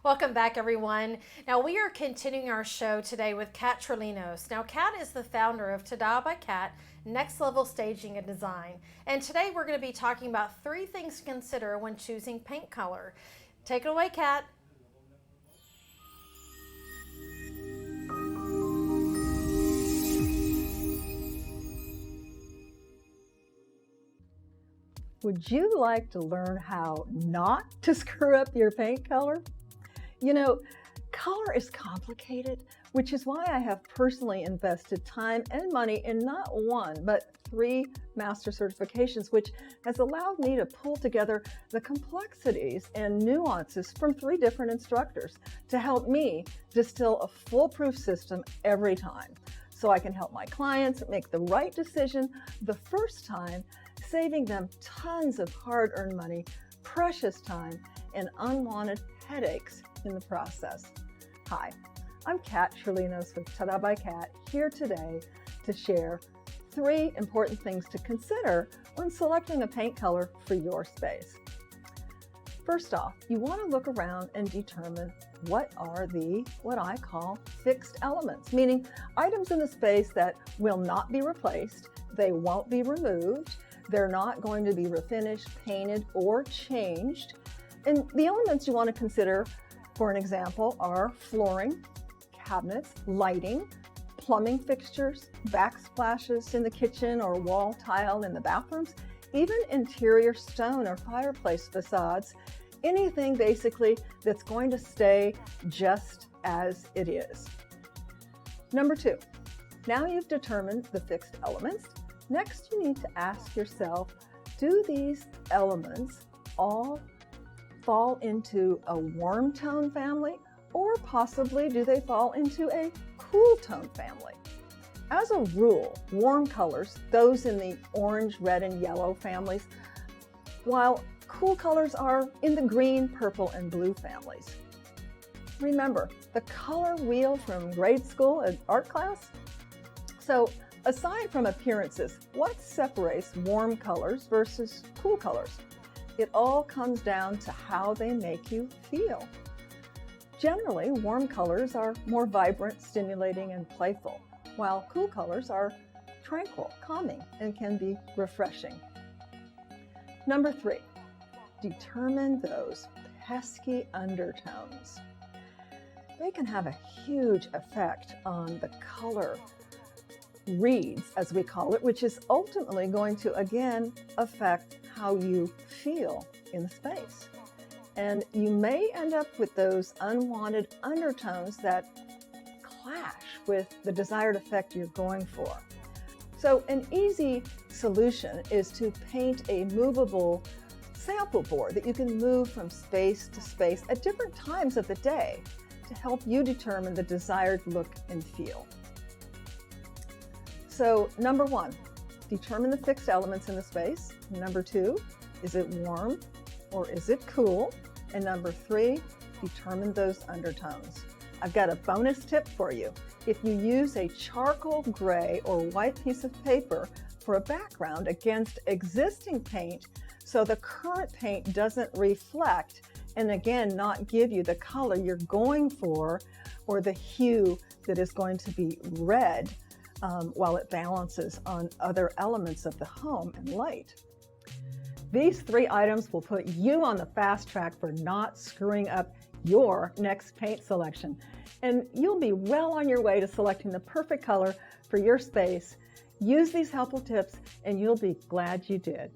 Welcome back, everyone. Now, we are continuing our show today with Kat Trelinos. Now, Kat is the founder of Tada by Kat, Next Level Staging and Design. And today we're going to be talking about 3 things to consider when choosing paint color. Take it away, Kat. Would you like to learn how not to screw up your paint color? You know, color is complicated, which is why I have personally invested time and money in not 1, but 3 master certifications, which has allowed me to pull together the complexities and nuances from 3 different instructors to help me distill a foolproof system every time, so I can help my clients make the right decision the first time, saving them tons of hard-earned money, precious time, and unwanted headaches in the process. Hi, I'm Kat Trelinos with Tada by Kat, here today to share 3 important things to consider when selecting a paint color for your space. First off, you want to look around and determine what are what I call fixed elements, meaning items in the space that will not be replaced, they won't be removed, they're not going to be refinished, painted, or changed. And the elements you want to consider, for an example, are flooring, cabinets, lighting, plumbing fixtures, backsplashes in the kitchen or wall tile in the bathrooms, even interior stone or fireplace facades, anything basically that's going to stay just as it is. Number 2, now you've determined the fixed elements. Next, you need to ask yourself, do these elements all fall into a warm tone family, or possibly do they fall into a cool tone family? As a rule, warm colors, those in the orange, red, and yellow families, while cool colors are in the green, purple, and blue families. Remember, the color wheel from grade school and art class? So, aside from appearances, what separates warm colors versus cool colors? It all comes down to how they make you feel. Generally, warm colors are more vibrant, stimulating, and playful, while cool colors are tranquil, calming, and can be refreshing. Number 3, determine those pesky undertones. They can have a huge effect on the color reads, as we call it, which is ultimately going to, again, affect how you feel in the space. And you may end up with those unwanted undertones that clash with the desired effect you're going for. So an easy solution is to paint a movable sample board that you can move from space to space at different times of the day to help you determine the desired look and feel. So number 1, determine the fixed elements in the space. Number 2, is it warm or is it cool? And number 3, determine those undertones. I've got a bonus tip for you. If you use a charcoal gray or white piece of paper for a background against existing paint, so the current paint doesn't reflect and again not give you the color you're going for or the hue that is going to be red, while it balances on other elements of the home and light. These 3 items will put you on the fast track for not screwing up your next paint selection. And you'll be well on your way to selecting the perfect color for your space. Use these helpful tips and you'll be glad you did.